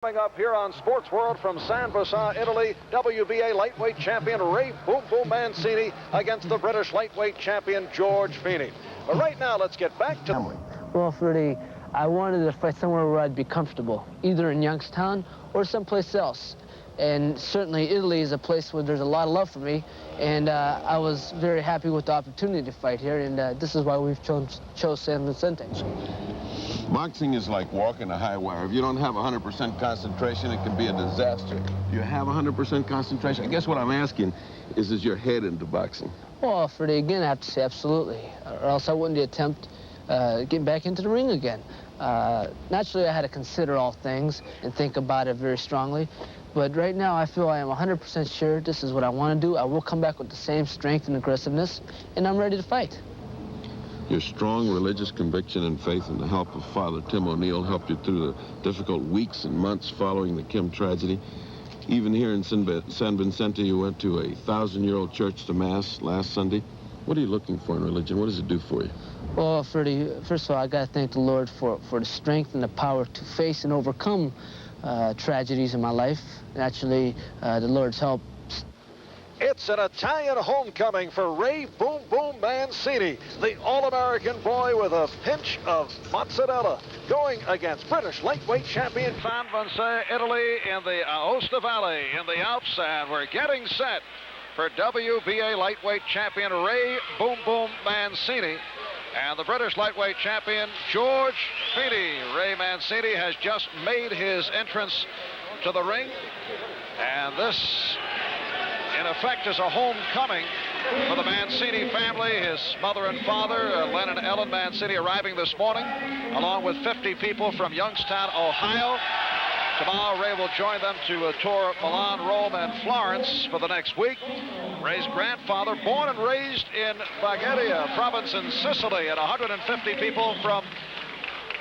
Coming up here on Sports World from Saint-Vincent, Italy, WBA lightweight champion Ray Boom Boom Mancini against the British lightweight champion George Feeney. But right now, let's get back to... Well, Freddie, I wanted to fight somewhere where I'd be comfortable, either in Youngstown or someplace else. And certainly Italy is a place where there's a lot of love for me, and I was very happy with the opportunity to fight here, and this is why we've chose Saint-Vincent. Boxing is like walking a high wire. If you don't have 100% concentration, it can be a disaster. You have 100% concentration. I guess what I'm asking is your head into boxing? Well, Freddie, again, I have to say absolutely, or else I wouldn't attempt getting back into the ring again. Naturally, I had to consider all things and think about it very strongly. But right now, I feel I am 100% sure this is what I want to do. I will come back with the same strength and aggressiveness, and I'm ready to fight. Your strong religious conviction and faith in the help of Father Tim O'Neill helped you through the difficult weeks and months following the Kim tragedy. Even here in San Vicente, you went to a 1,000-year-old church to Mass last Sunday. What are you looking for in religion? What does it do for you? Well, Freddie, first of all, I got to thank the Lord for the strength and the power to face and overcome tragedies in my life. Naturally, the Lord's help. It's an Italian homecoming for Ray Boom Boom Mancini, the All-American boy with a pinch of mozzarella, going against British lightweight champion Saint-Vincent, Italy, in the Aosta Valley in the Alps, and we're getting set for WBA lightweight champion Ray Boom Boom Mancini and the British lightweight champion George Feeney. Ray Mancini has just made his entrance to the ring, and this, in effect, is a homecoming for the Mancini family. His mother and father, Len and Ellen Mancini, arriving this morning, along with 50 people from Youngstown, Ohio. Tomorrow, Ray will join them to tour Milan, Rome, and Florence for the next week. Ray's grandfather, born and raised in Bagheria province in Sicily, and 150 people from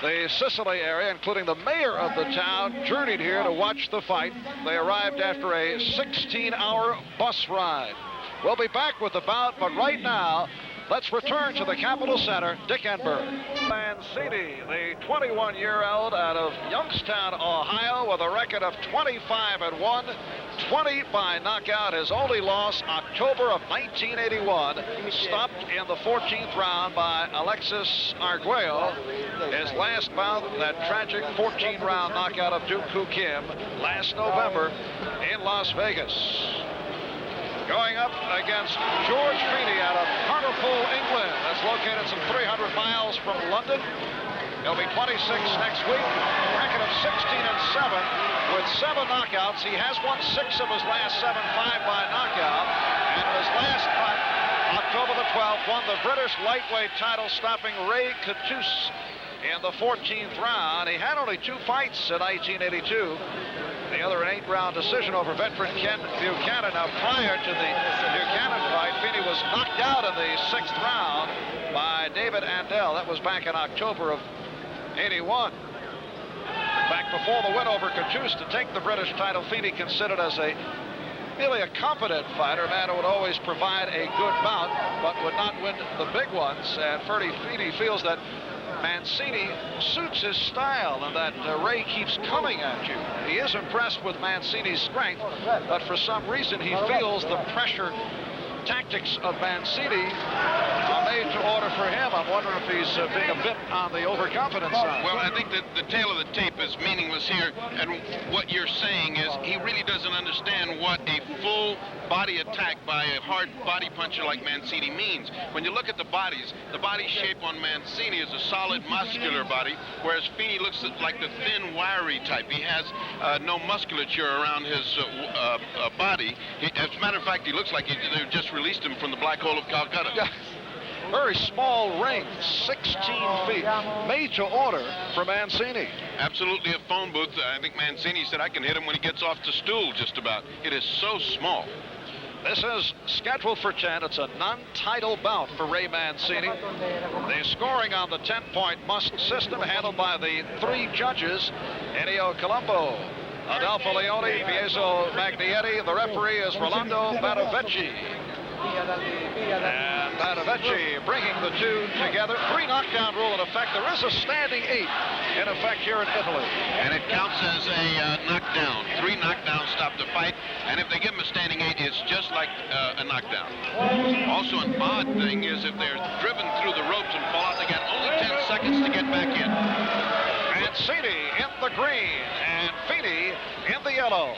the Sicily area, including the mayor of the town, journeyed here to watch the fight. They arrived after a 16-hour bus ride. We'll be back with the bout, but right now, let's return to the Capitol Center, Dick Enberg. Mancini, the 21-year-old out of Youngstown, Ohio, with a record of 25-1, 20 by knockout. His only loss, October of 1981, stopped in the 14th round by Alexis Arguello. His last bout, that tragic 14-round knockout of Duk Koo Kim last November in Las Vegas. Going up against George Feeney out of Hartlepool, England. That's located some 300 miles from London. He'll be 26 next week. Record of 16-7 with 7 knockouts. He has won 6 of his last 7, 5 by knockout. And his last fight, October the 12th, won the British lightweight title, stopping Ray Cattouse in the 14th round. He had only 2 fights in 1982. The other an 8-round decision over veteran Ken Buchanan. Now, prior to the Buchanan fight, Feeney was knocked out in the 6th round by David Andel. That was back in October of 81. Back before the win over Cattouse to take the British title, Feeney considered as really a competent fighter, a man who would always provide a good bout, but would not win the big ones. And Feeney feels that Mancini suits his style, and that Ray keeps coming at you. He is impressed with Mancini's strength, but for some reason he feels the pressure tactics of Mancini are made to order for him. I'm wondering if he's being a bit on the overconfident side. Well, I think that the tail of the tape is meaningless here, and what you're saying is he really doesn't understand what a full body attack by a hard body puncher like Mancini means. When you look at the body shape on Mancini is a solid muscular body, whereas Feeney looks like the thin, wiry type. He has no musculature around his body. As a matter of fact, he looks like they just released him from the black hole of Calcutta. Yeah. Very small ring, 16 feet, made to order for Mancini. Absolutely a phone booth. I think Mancini said, I can hit him when he gets off the stool, just about. It is so small. This is scheduled for 10. It's a non-title bout for Ray Mancini. The scoring on the 10-point must system, handled by the 3 judges, Ennio Colombo, Adolfo Leone, Pietro Magnietti. The referee is Rolando Barovecchi. And Panavici bringing the two together. 3 knockdown rule in effect. There is a standing 8 in effect here in Italy. And it counts as a knockdown. 3 knockdowns stop the fight. And if they give him a standing 8, it's just like a knockdown. Also, an odd thing is if they're driven through the ropes and fall out, they get only 10 seconds to get back in. Mancini in the green and Feeney in the yellow.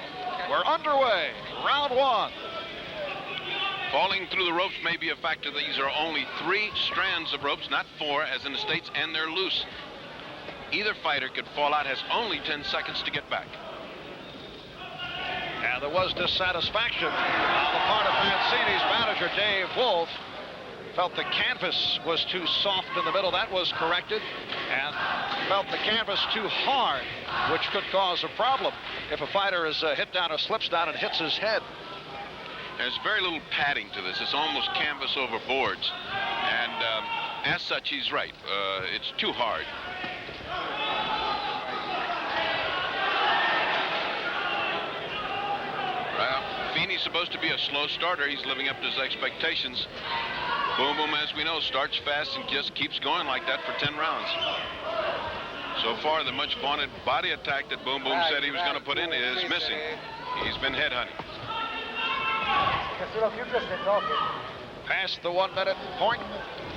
We're underway. Round 1. Falling through the ropes may be a factor. These are only 3 strands of ropes, not 4 as in the States, and they're loose. Either fighter could fall out, has only 10 seconds to get back. And there was dissatisfaction on the part of Mancini's manager, Dave Wolf. Felt the canvas was too soft in the middle. That was corrected. And felt the canvas too hard, which could cause a problem if a fighter is hit down or slips down and hits his head. There's very little padding to this. It's almost canvas over boards. And as such, he's right. It's too hard. Well, Feeney's supposed to be a slow starter. He's living up to his expectations. Boom Boom, as we know, starts fast and just keeps going like that for 10 rounds. So far, the much vaunted body attack that Boom Boom said he was going to put in is missing. He's been headhunting. Past the 1-minute point.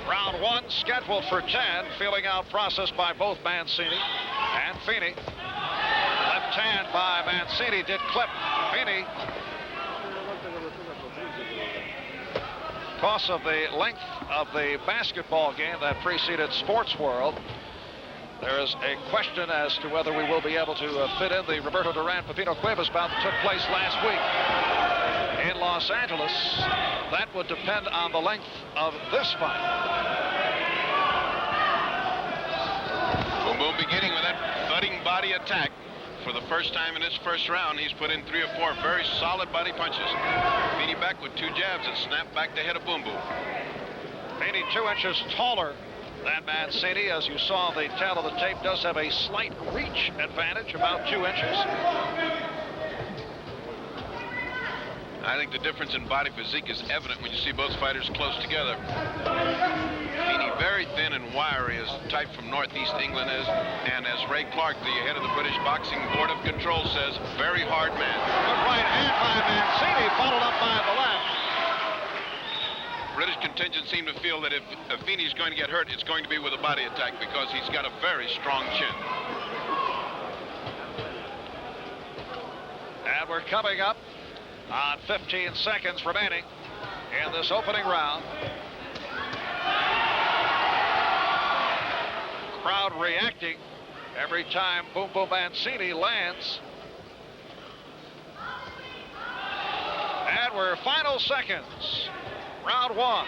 Round 1 scheduled for 10. Feeling out process by both Mancini and Feeney. Left hand by Mancini did clip Feeney. Because of the length of the basketball game that preceded Sports World, there is a question as to whether we will be able to fit in the Roberto Duran-Pepino Cuevas bout that took place last week in Los Angeles. That would depend on the length of this fight. Boom Boom beginning with that thudding body attack. For the first time in his first round, he's put in 3 or 4 very solid body punches. Feeney back with 2 jabs and snap back the head of Boom Boom. Feeney 2 inches taller than Mancini. As you saw, the tail of the tape does have a slight reach advantage, about 2 inches. I think the difference in body physique is evident when you see both fighters close together. Feeney very thin and wiry, as type from Northeast England is, and as Ray Clark, the head of the British Boxing Board of Control, says, very hard man. Good right hand by Mancini, followed up by the left. British contingent seem to feel that if Feeney's going to get hurt, it's going to be with a body attack because he's got a very strong chin. And we're coming up on 15 seconds remaining in this opening round. Crowd reacting every time Boom Boom Mancini lands. And we're final seconds. Round 1.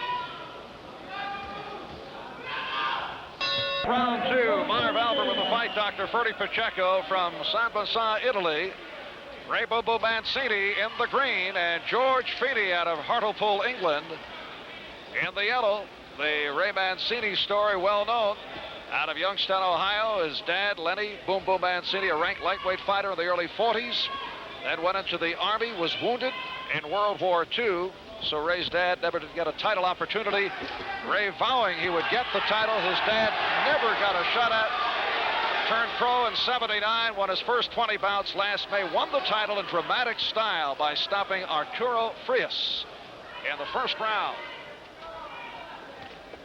Round 2. Marv Albert with the fight doctor, Ferdy Pacheco from Saint-Vincent, Italy. Ray Boom Boom Mancini in the green, and George Feeney out of Hartlepool, England, in the yellow. The Ray Mancini story well known. Out of Youngstown, Ohio, his dad, Lenny Boom Boom Mancini, a ranked lightweight fighter in the early 40s, then went into the Army, was wounded in World War II. So Ray's dad never did get a title opportunity. Ray vowing he would get the title. His dad never got a shot at. Turned pro in '79, won his first 20 bouts last May, won the title in dramatic style by stopping Arturo Frias in the first round.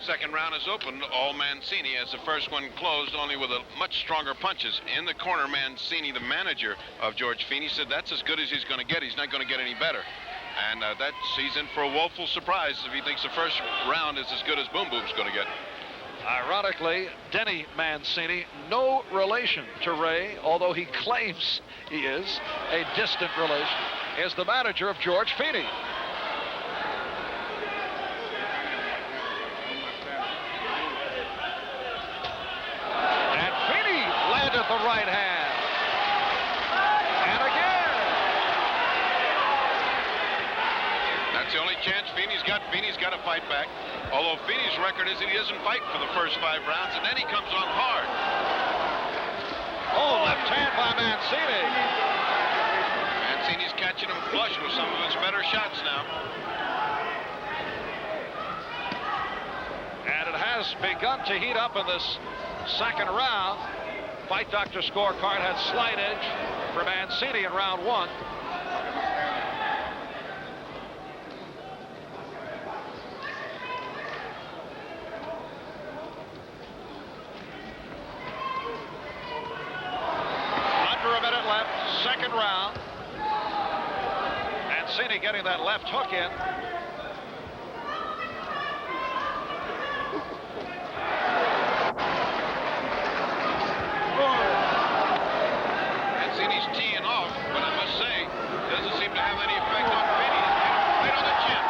Second round is open, all Mancini, as the first one closed, only with a much stronger punches. In the corner, Mancini, the manager of George Feeney, said that's as good as he's going to get. He's not going to get any better. And that sees in for a woeful surprise if he thinks the first round is as good as Boom Boom's going to get. Ironically, Denny Mancini, no relation to Ray, although he claims he is a distant relation, is the manager of George Feeney. And Feeney landed the right hand. And again. That's the only chance Feeney's got. Feeney's got to fight back. Although Feeney's record is that he doesn't fight for the first 5 rounds, and then he comes on hard. Oh, left hand by Mancini. Mancini's catching him flush with some of his better shots now. has begun to heat up in this second round. Fight Doctor scorecard had slight edge for Mancini in round one. Under a minute left, second round. Mancini getting that left hook in. Mancini's teeing off, but I must say, doesn't seem to have any effect on Feeney. Right on the chin.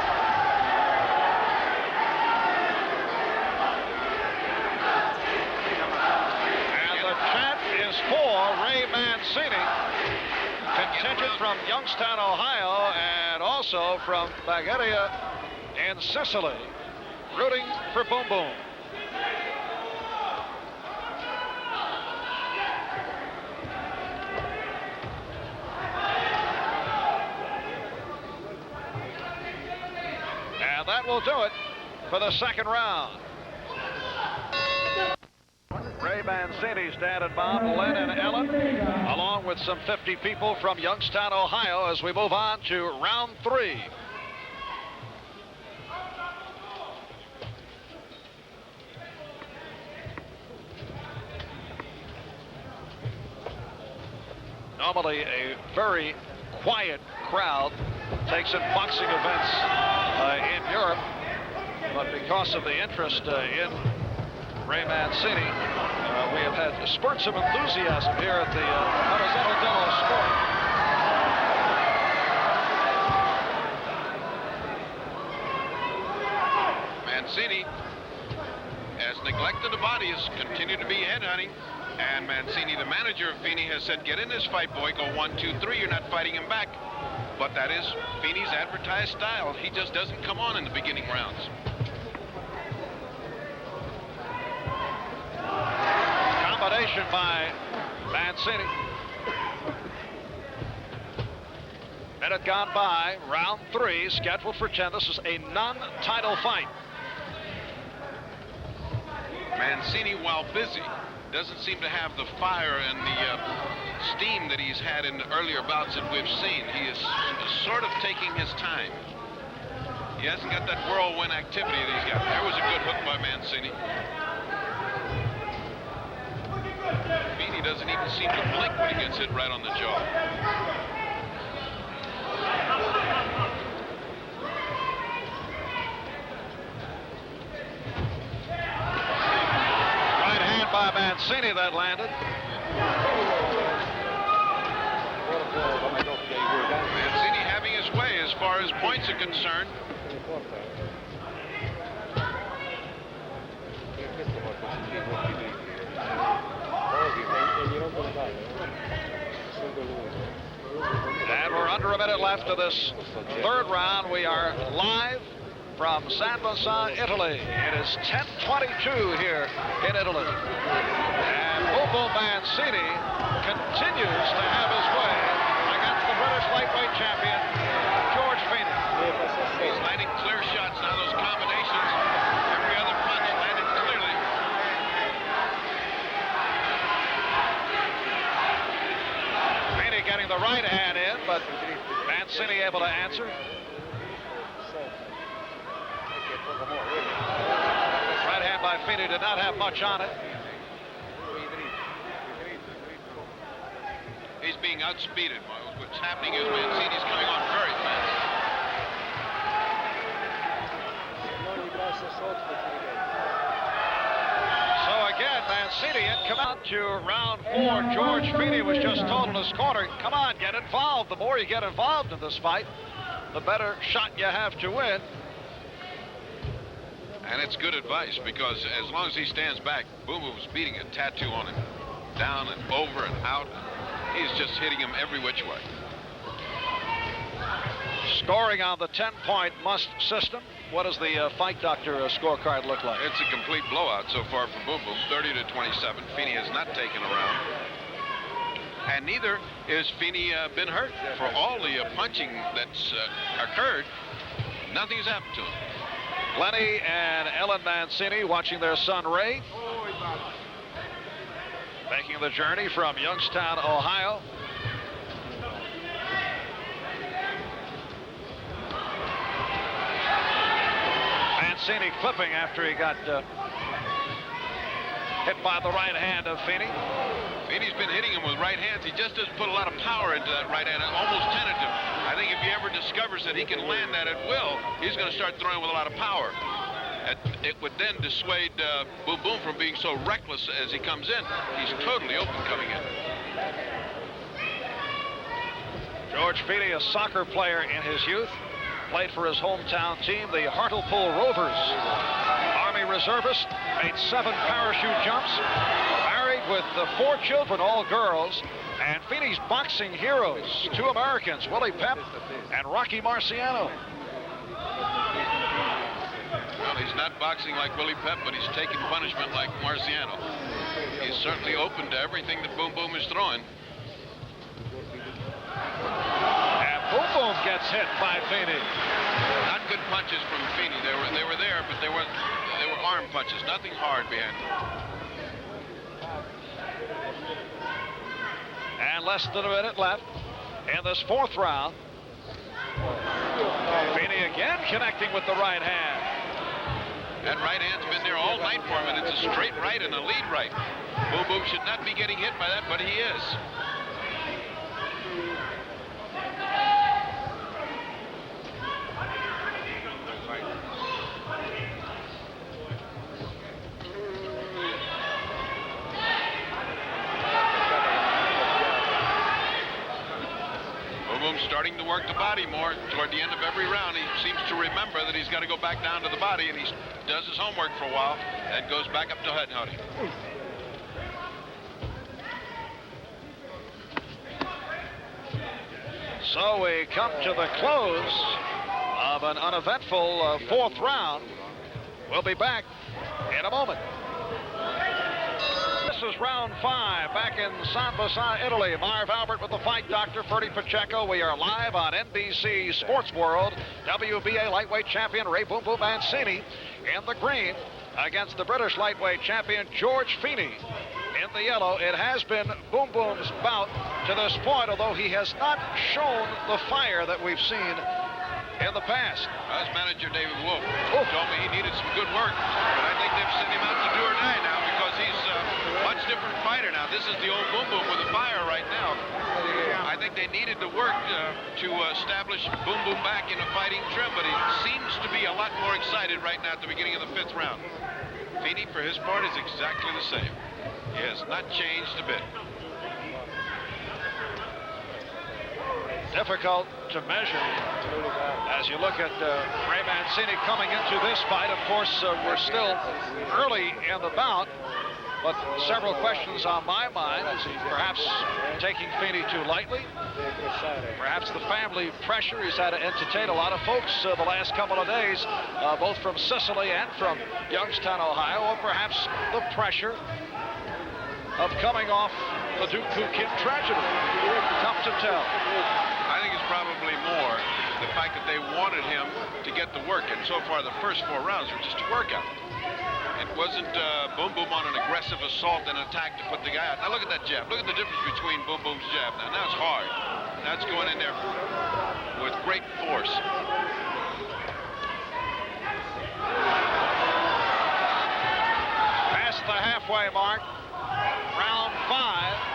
And the chant is for Ray Mancini, contingent from Youngstown, Ohio, and also from Bagheria in Sicily, rooting for Boom Boom. And that will do it for the second round. Ray Mancini's dad and mom, Lynn and Ellen, along with some 50 people from Youngstown, Ohio, as we move on to round three. Normally a very quiet crowd takes in boxing events in Europe, but because of the interest in Ray Mancini, we have had spurts of enthusiasm here at the Palasport dello Sport. Mancini, as neglected a body, has continued to be headhunting. And Mancini, the manager of Feeney, has said, get in this fight, boy, go 1, 2, 3. You're not fighting him back. But that is Feeney's advertised style. He just doesn't come on in the beginning rounds. Combination by Mancini. Minute gone by, round three, scheduled for 10. This is a non-title fight. Mancini, while busy, doesn't seem to have the fire and the steam that he's had in the earlier bouts that we've seen. He is sort of taking his time. He hasn't got that whirlwind activity that he's got. There was a good hook by Mancini. Feeney doesn't even seem to blink when he gets hit right on the jaw. By Mancini that landed. Mancini having his way as far as points are concerned. And we're under a minute left of this third round. We are live from Saint-Vincent, Italy. It is 10:22 here in Italy. And Boom Boom Mancini continues to have his way against the British lightweight champion, George Feeney. He's landing clear shots now, those combinations. Every other punch landed clearly. Feeney getting the right hand in, but Mancini able to answer. Right hand by Feeney did not have much on it. He's being outspeeded. What's happening is Mancini's coming on very fast. So again, Mancini in. Come out to round four. George Feeney was just told in his corner, come on, get involved. The more you get involved in this fight, the better shot you have to win. And it's good advice, because as long as he stands back, Boom Boom's beating a tattoo on him. Down and over and out. He's just hitting him every which way. Scoring on the 10-point must system. What does the Fight Doctor scorecard look like? It's a complete blowout so far for Boom Boom, 30-27. Feeney has not taken a round. And neither is Feeney been hurt. For all the punching that's occurred, nothing's happened to him. Lenny and Ellen Mancini watching their son Ray making the journey from Youngstown, Ohio. Mancini clipping after he got hit by the right hand of Feeney. Feeney's been hitting him with right hands. He just doesn't put a lot of power into that right hand, almost tentative. I think if he ever discovers that he can land that at will, he's going to start throwing with a lot of power. It would then dissuade Boom Boom from being so reckless as he comes in. He's totally open coming in. George Feeney, a soccer player in his youth, played for his hometown team, the Hartlepool Rovers. Army reservist, made 7 parachute jumps, married with 4 children, all girls, and Feeney's boxing heroes, 2 Americans, Willie Pep and Rocky Marciano. Well, he's not boxing like Willie Pep, but he's taking punishment like Marciano. He's certainly open to everything that Boom Boom is throwing. And Boom Boom gets hit by Feeney. Not good punches from Feeney. They were there, but they were arm punches. Nothing hard behind them. And less than a minute left in this 4th round. Feeney again connecting with the right hand. That right hand's been there all night for him, and it's a straight right and a lead right. Boom Boom should not be getting hit by that, but he is. Starting to work the body more toward the end of every round. He seems to remember that he's got to go back down to the body, and he does his homework for a while and goes back up to head hunting. So we come to the close of an uneventful 4th round. We'll be back in a moment. This is round 5 back in Saint-Vincent, Italy. Marv Albert with the fight doctor, Ferdy Pacheco. We are live on NBC Sports World. WBA lightweight champion Ray Boom Boom Mancini in the green against the British lightweight champion George Feeney in the yellow. It has been Boom Boom's bout to this point, although he has not shown the fire that we've seen in the past. His manager, David Wolf, told me he needed some good work, but I think they've sent him out to do or die now because he's a much different fighter now. This is the old Boom Boom with the fire right now. I think they needed to work to establish Boom Boom back in a fighting trim, but he seems to be a lot more excited right now at the beginning of the 5th round. Feeney, for his part, is exactly the same. He has not changed a bit. Difficult to measure as you look at Ray Mancini coming into this fight. Of course, we're still early in the bout, but several questions on my mind. Is he perhaps taking Feeney too lightly? Perhaps the family pressure. He's had to entertain a lot of folks the last couple of days, both from Sicily and from Youngstown, Ohio, or perhaps the pressure of coming off the Duke Koo Kim tragedy. Tough to tell. I think it's probably more the fact that they wanted him to get the work, and so far the first 4 rounds were just a workout. It wasn't Boom Boom on an aggressive assault and attack to put the guy out. Now look at that jab. Look at the difference between Boom Boom's jab. Now it's hard. That's going in there with great force. Past the halfway mark. Round 5.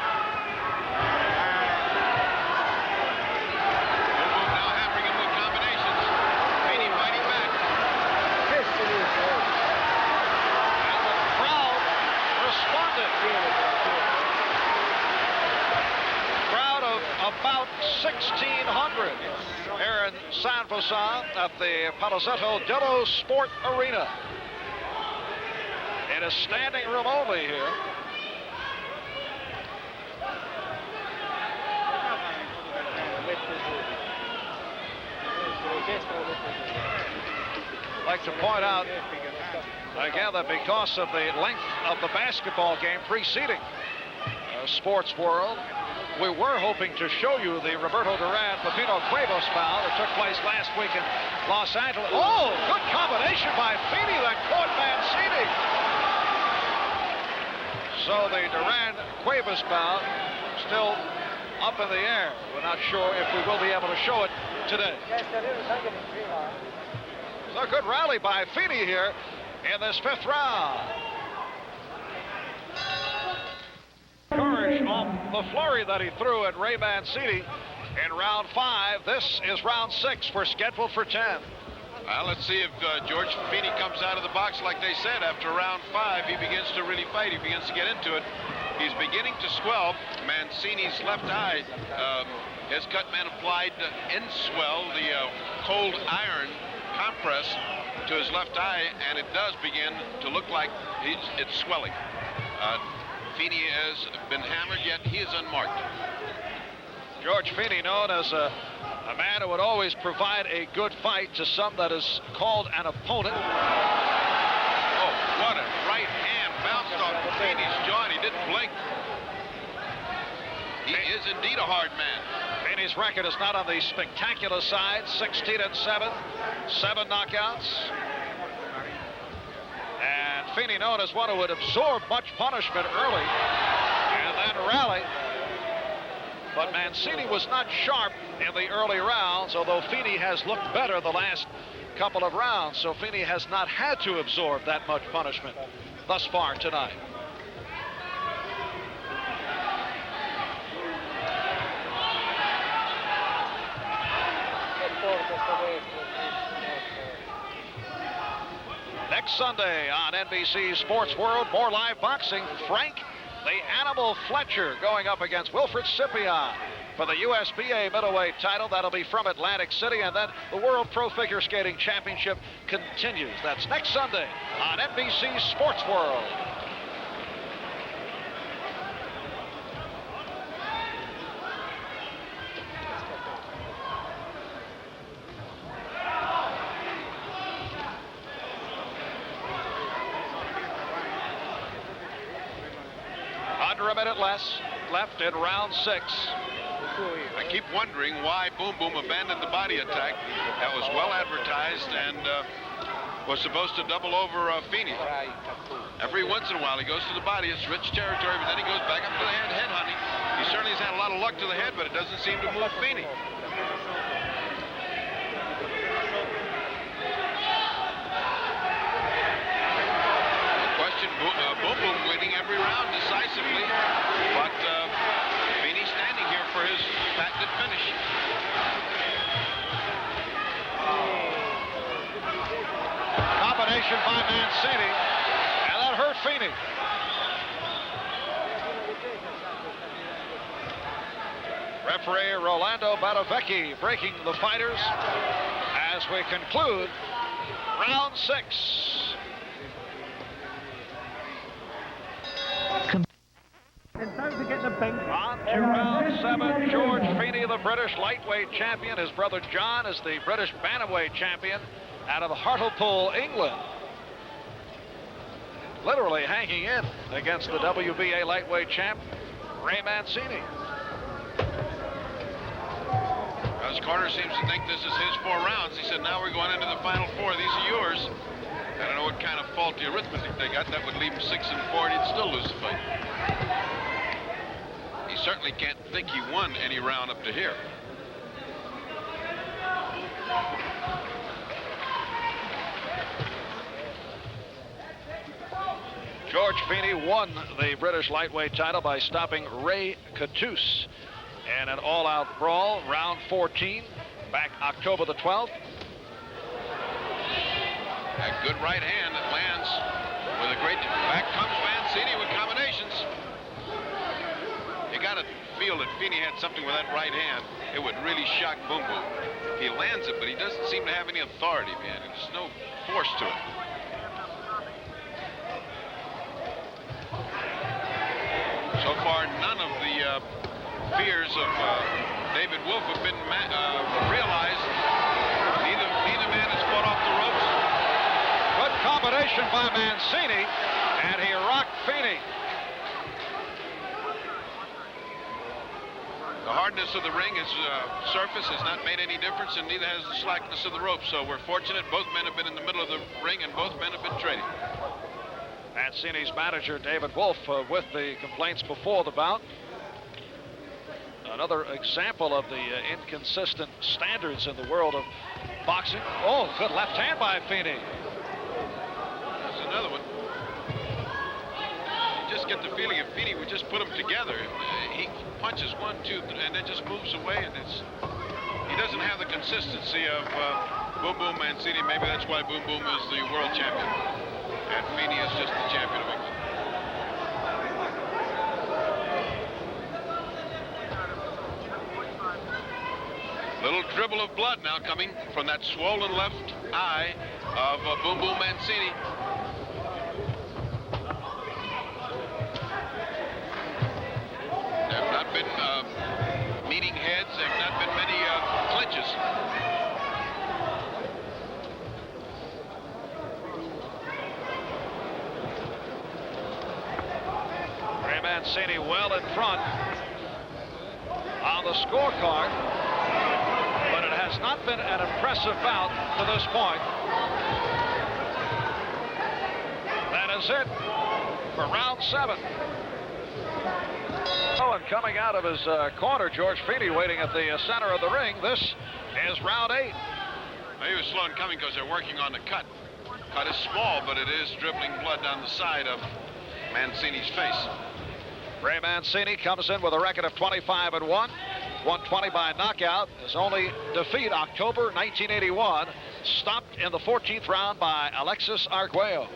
About 1,600 here in Saint-Vincent at the Palasport Sport Arena. It is standing room only here. I'd like to point out again that because of the length of the basketball game preceding Sports World, we were hoping to show you the Roberto Duran Pepino Cuevas foul that took place last week in Los Angeles. Oh, good combination by Feeney that caught Mancini. So the Duran Cuevas foul still up in the air. We're not sure if we will be able to show it today. So a good rally by Feeney here in this 5th round. Courage off the flurry that he threw at Ray Mancini in round 5. This is round 6. We're scheduled for 10. Well, let's see if George Feeney comes out of the box like they said. After round 5, he begins to really fight. He begins to get into it. He's beginning to swell. Mancini's left eye has Cutman applied N-Swell, the cold iron compress to his left eye, and it does begin to look like it's swelling. Feeney has been hammered, yet he is unmarked. George Feeney, known as a man who would always provide a good fight to some that is called an opponent. Oh, what a right hand bounced off Feeney's jaw, and he didn't blink. He is indeed a hard man. Feeney's record is not on the spectacular side. 16-7, 7 knockouts. And Feeney, known as one who would absorb much punishment early and then rally. But Mancini was not sharp in the early rounds, although Feeney has looked better the last couple of rounds. So Feeney has not had to absorb that much punishment thus far tonight. Next Sunday on NBC Sports World, more live boxing. Frank the Animal Fletcher going up against Wilfred Scipion for the USBA middleweight title. That'll be from Atlantic City, and then the World Pro Figure Skating Championship continues. That's next Sunday on NBC Sports World. Under a minute left in round 6. I keep wondering why Boom Boom abandoned the body attack. That was well advertised and was supposed to double over Feeney. Every once in a while he goes to the body. It's rich territory, but then he goes back up to the head hunting. He certainly has had a lot of luck to the head, but it doesn't seem to move Feeney. Boom Boom winning every round decisively, but Feeney standing here for his patented finish. Combination by Mancini, and that hurt Feeney. Referee Rolando Badovecchi breaking the fighters as we conclude round 6. On to round 7, George Feeney, the British lightweight champion. His brother John is the British bantamweight champion out of Hartlepool, England. Literally hanging in against the WBA lightweight champ, Ray Mancini. His corner seems to think this is his 4 rounds. He said, now we're going into the final 4. These are yours. I don't know what kind of faulty arithmetic they got. That would leave him 6-4, and he'd still lose the fight. He certainly can't think he won any round up to here. George Feeney won the British lightweight title by stopping Ray Cattouse in an all-out brawl, round 14, back October the 12th. A good right hand that lands with a great... Back comes Mancini with combinations. You got to feel that Feeney had something with that right hand. It would really shock Boom Boom. He lands it, but he doesn't seem to have any authority behind it. There's no force to it. So far, none of the fears of David Wolf have been realized. Neither man has fought off the ropes. Good combination by Mancini, and he rocked Feeney. hardness of the ring, his surface has not made any difference, and neither has the slackness of the rope. So we're fortunate. Both men have been in the middle of the ring, and both men have been trading. Mancini's manager, David Wolf, with the complaints before the bout. Another example of the inconsistent standards in the world of boxing. Oh, good left hand by Feeney. There's another one. You just get the feeling if Feeney would just put them together, he punches 1, 2, and then just moves away, and he doesn't have the consistency of Boom Boom Mancini. Maybe that's why Boom Boom is the world champion, and Feeney is just the champion of England. Little dribble of blood now coming from that swollen left eye of Boom Boom Mancini. There have not been meeting heads. There have not been many clinches. Ray Mancini well in front on the scorecard, but it has not been an impressive bout to this point. That is it for round 7. Oh, and coming out of his corner, George Feeney waiting at the center of the ring. This is round 8. He was slow in coming because they're working on the cut. Cut is small, but it is dribbling blood down the side of Mancini's face. Ray Mancini comes in with a record of 25-1, 120 by knockout. His only defeat, October 1981, stopped in the 14th round by Alexis Arguello.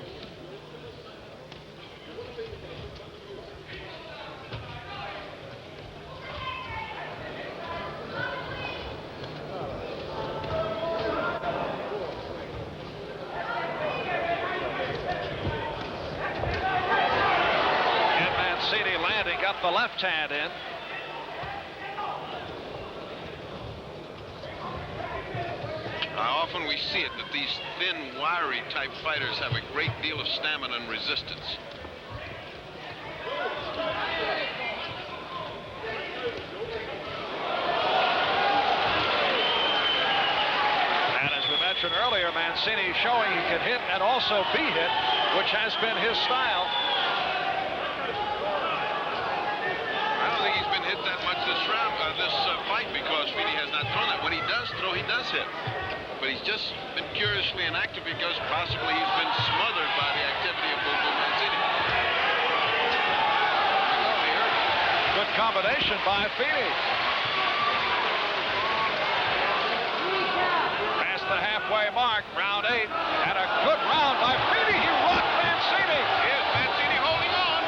Got the left hand in. Often we see it that these thin, wiry type fighters have a great deal of stamina and resistance. And as we mentioned earlier, Mancini showing he can hit and also be hit, which has been his style. This fight, because Feeney has not thrown that. When he does throw, he does hit. But he's just been curiously inactive because possibly he's been smothered by the activity of Boom Boom Mancini. Good combination by Feeney. Past the halfway mark, round 8, and a good round by Feeney. He rocked Mancini. Yes, Mancini holding on.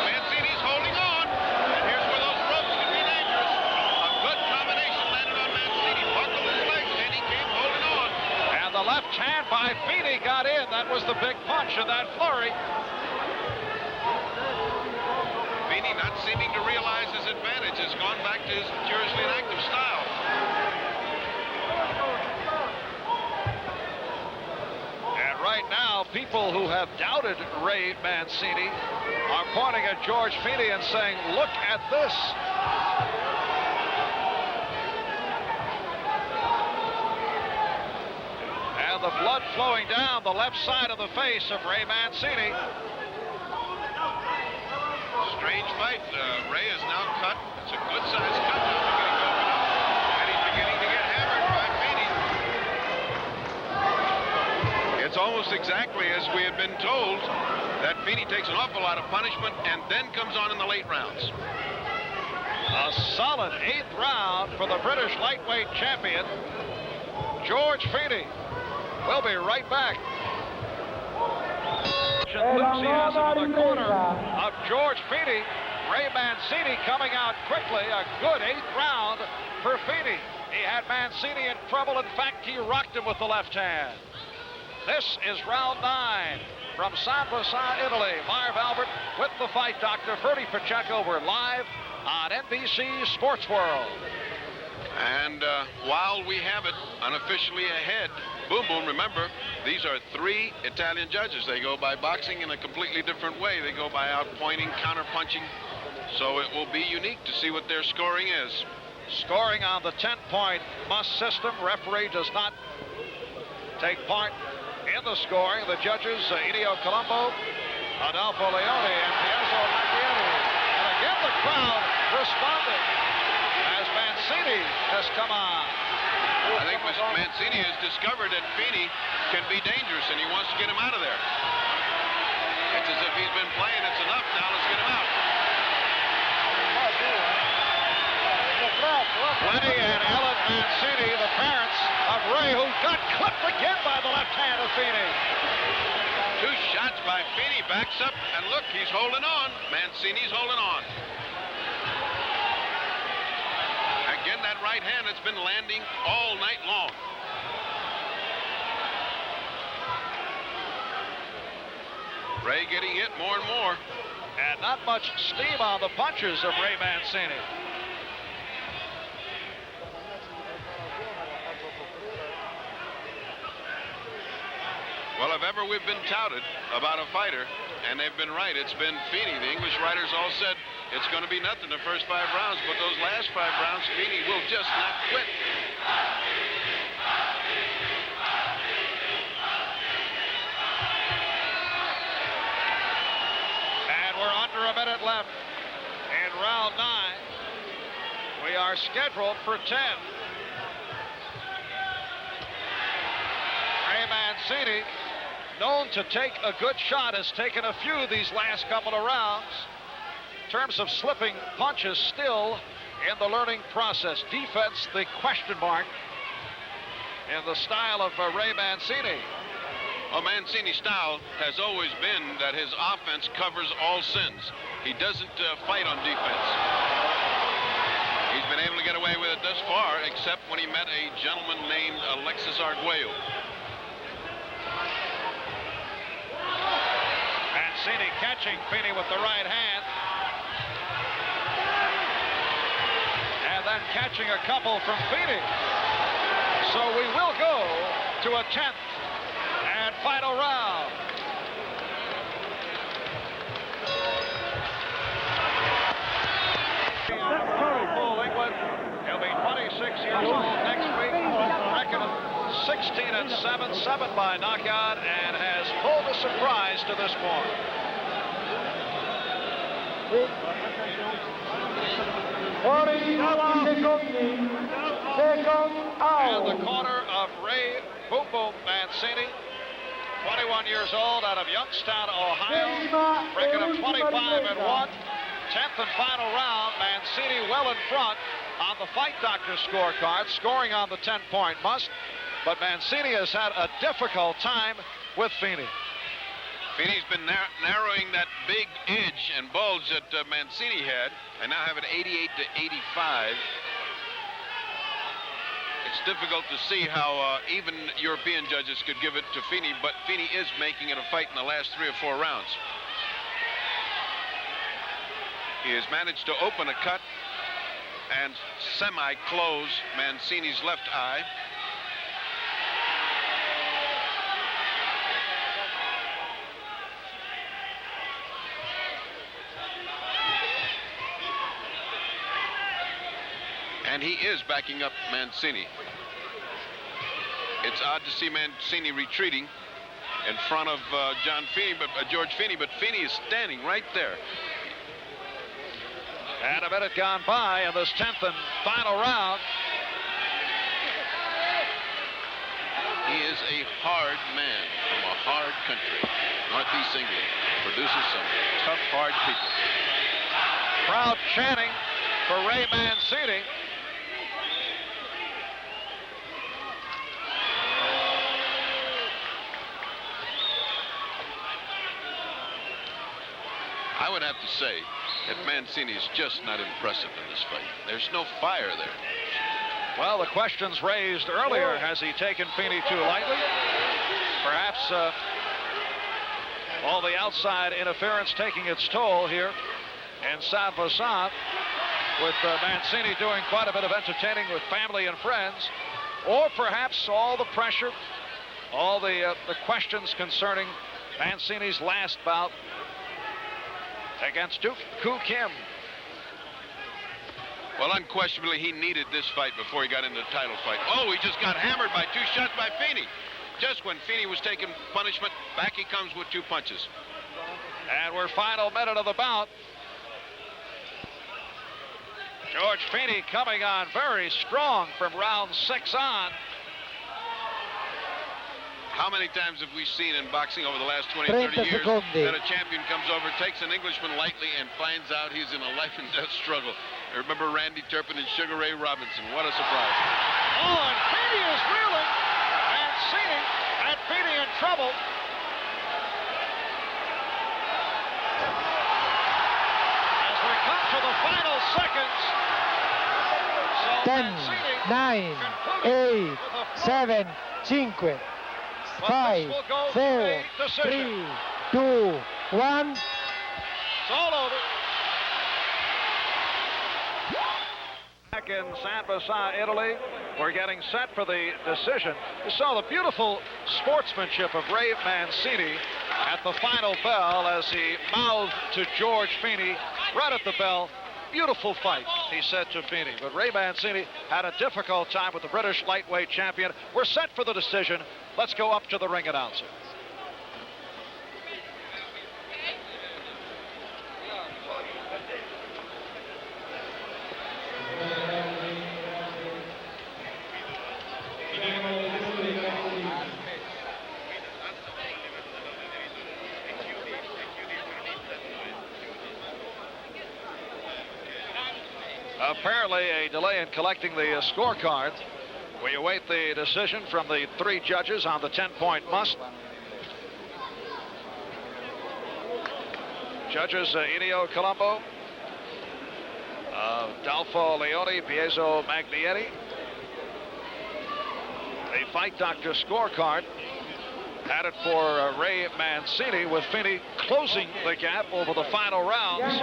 Mancini's holding on. And here's where those ropes can be dangerous. A good combination landed on Mancini. Buckled his legs, and he came holding on. And the left hand by Feeney got in. That was the big punch of that flurry. Feeney, not seeming to realize his advantage, has gone back to his curiously inactive style. And right now, people who have doubted Ray Mancini are pointing at George Feeney and saying, look at this. And the blood flowing down the left side of the face of Ray Mancini. Strange fight. Ray is now cut. It's a good sized cut. He's beginning to open up. And he's beginning to get hammered by Feeney. It's almost exactly as we had been told, that Feeney takes an awful lot of punishment and then comes on in the late rounds. A solid 8th round for the British lightweight champion, George Feeney. We'll be right back. Enthusiasm in the corner of George Feeney. Ray Mancini coming out quickly. A good 8th round for Feeney. He had Mancini in trouble. In fact, he rocked him with the left hand. This is round 9 from Saint-Vincent, Italy. Marv Albert with the fight doctor. Ferdy Pacheco. We're live on NBC Sports World. And while we have it unofficially ahead, Boom Boom, remember, these are 3 Italian judges. They go by boxing in a completely different way. They go by outpointing, counterpunching, So it will be unique to see what their scoring is. Scoring on the 10-point must system. Referee does not take part in the scoring. The judges, Idio Colombo, Adolfo Leone, and Piazzo Macchieri. And again, the crowd responding as Mancini has come on. I think Mancini has discovered that Feeney can be dangerous, and he wants to get him out of there. It's as if he's been playing. It's enough now. Let's get him out. Lenny and Ellen Mancini, the parents of Ray, who got clipped again by the left hand of Feeney. 2 shots by Feeney, backs up, and look, he's holding on. Mancini's holding on. Again, that right hand has been landing all night long. Ray getting hit more and more. And not much steam on the punches of Ray Mancini. Well, if ever we've been touted about a fighter, and they've been right, it's been Feeney. The English writers all said it's going to be nothing the first 5 rounds, but those last 5 rounds, Feeney will just not quit. And we're under a minute left in round 9. We are scheduled for 10. Ray Mancini, known to take a good shot, has taken a few these last couple of rounds. In terms of slipping punches, still in the learning process. Defense, the question mark in the style of Ray Mancini. Well, Mancini's style has always been that his offense covers all sins. He doesn't fight on defense. He's been able to get away with it thus far, except when he met a gentleman named Alexis Arguello. Mancini catching Feeney with the right hand. And then catching a couple from Feeney. So we will go to a 10th and final round. Full England. He'll be 26 years old next week. Record of 16-7, 7 by knockout, and has pulled a surprise to this point. And the corner of Ray Boom Boom Mancini, 21 years old, out of Youngstown, Ohio. Record of 25-1. 10th and final round. Mancini well in front on the Fight Doctor scorecard, scoring on the 10-point must. But Mancini has had a difficult time with Feeney. Feeney's been narrowing that big edge and bulge that Mancini had, and now have it 88-85. It's difficult to see how even European judges could give it to Feeney, but Feeney is making it a fight in the last 3 or 4 rounds. He has managed to open a cut and semi-close Mancini's left eye. And he is backing up Mancini. It's odd to see Mancini retreating in front of George Feeney, but Feeney is standing right there. And a minute gone by in this 10th and final round. He is a hard man from a hard country. Northeast England produces some tough, hard people. Crowd chanting for Ray Mancini. I would have to say that Mancini is just not impressive in this fight. There's no fire there. Well, the questions raised earlier, has he taken Feeney too lightly? Perhaps all the outside interference taking its toll here in Saint-Vincent, with Mancini doing quite a bit of entertaining with family and friends, or perhaps all the pressure, all the questions concerning Mancini's last bout against Koo Kim Well, unquestionably, he needed this fight before he got into the title fight. Oh, he just got hammered by 2 shots by Feeney. Just when Feeney was taking punishment, back he comes with 2 punches. And we're final minute of the bout. George Feeney coming on very strong from round 6 on. How many times have we seen in boxing over the last 20, 30 years that a champion comes over, takes an Englishman lightly, and finds out he's in a life and death struggle? I remember Randy Turpin and Sugar Ray Robinson. What a surprise. Oh, and Feeney is reeling. Mancini and Feeney in trouble. As we come to the final seconds. So 10, Mancini 9, 8, 7, 5, 5, 4, 3, 2, 1. It's all over. Back in Saint-Vincent, Italy, we're getting set for the decision. You saw the beautiful sportsmanship of Ray Mancini at the final bell as he mouthed to George Feeney right at the bell. Beautiful fight, he said to Feeney. But Ray Mancini had a difficult time with the British lightweight champion. We're set for the decision. Let's go up to the ring announcer. Apparently a delay in collecting the scorecard. We await the decision from the 3 judges on the 10-point must. Judges Inio Colombo, Dalfo Leone, Piezo Maglietti. The fight doctor scorecard had it for Ray Mancini, with Feeney closing the gap over the final rounds.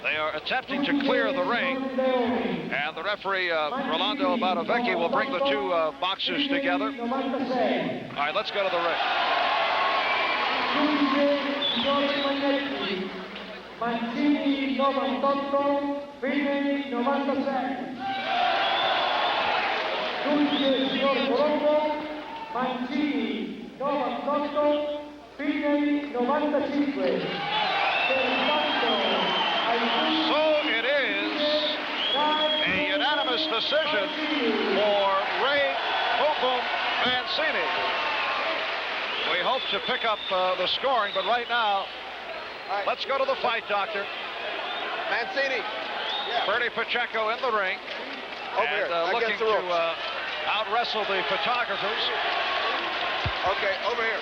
They are attempting to clear the ring, and the referee, Rolando Badovecchi, will bring the 2 boxers together. All right, let's go to the ring. Mancini 98, Feeney 96. Giudice signor Colombo, Mancini 98, Feeney 95. So it is a unanimous decision for Ray Boom Boom Mancini. We hope to pick up the scoring, but right now, let's go to the fight doctor. Mancini. Bernie Pacheco in the ring. Over here, looking against the ropes. to out-wrestle the photographers. Okay, over here.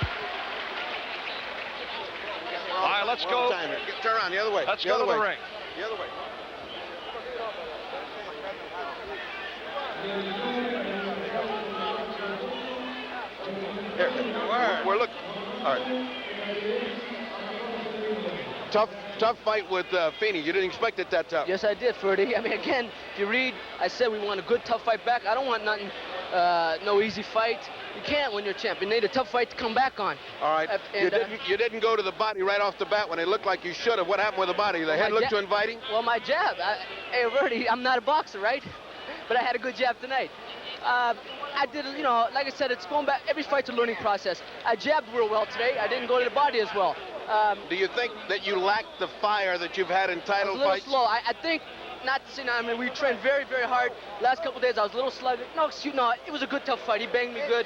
All right, let's go. Turn around the other way. Let's go to the ring. The other way. Here, we're looking. All right. Tough fight with Feeney. You didn't expect it that tough. Yes, I did, Ferdy. I mean, again, if you read, I said we want a good, tough fight back. I don't want nothing, no easy fight. You can't when you're champion. You need a tough fight to come back on. All right. You didn't go to the body right off the bat when it looked like you should have. What happened with the body? The head looked too inviting? Well, my jab. Hey, Ferdy, I'm not a boxer, right? But I had a good jab tonight. I did, you know, like I said, it's going back. Every fight's a learning process. I jabbed real well today. I didn't go to the body as well. Do you think that you lacked the fire that you've had in title fights? A little slow. I think, not to say, I mean, we trained very, very hard. Last couple of days, I was a little sluggish. No, it was a good, tough fight. He banged me good.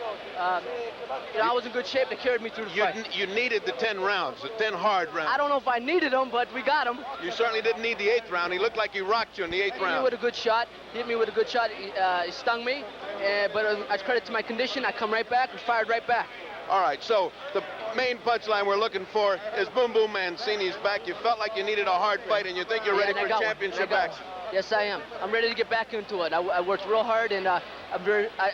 You know, I was in good shape. They carried me through the fight. You needed the 10 rounds, the 10 hard rounds. I don't know if I needed them, but we got them. You certainly didn't need the 8th round. He looked like he rocked you in the 8th round. Hit me with a good shot. He stung me. But as credit to my condition, I come right back and fired right back. All right, so the main punchline we're looking for is Boom Boom Mancini's back. You felt like you needed a hard fight, and you think you're ready for championship action. Yes, I am. I'm ready to get back into it. I worked real hard, and I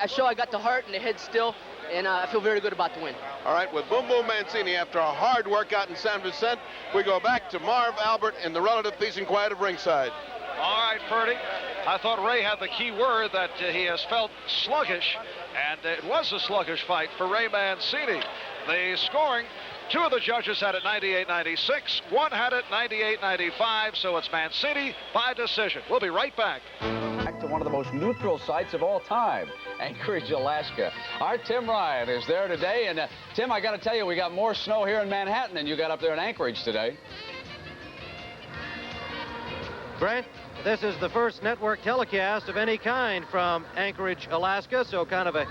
show I got the heart and the head still, and I feel very good about the win. All right, with Boom Boom Mancini, after a hard workout in Saint-Vincent, we go back to Marv Albert in the relative peace and quiet of ringside. All right, Ferdy. I thought Ray had the key word that he has felt sluggish, and it was a sluggish fight for Ray Mancini. The scoring Two of the judges had it 98-96. One had it 98-95. So it's Mancini by decision. We'll be right back. Back to one of the most neutral sites of all time, Anchorage, Alaska. Our Tim Ryan is there today. And Tim, I got to tell you, we got more snow here in Manhattan than you got up there in Anchorage today. Brent, this is the first network telecast of any kind from Anchorage, Alaska, so kind of a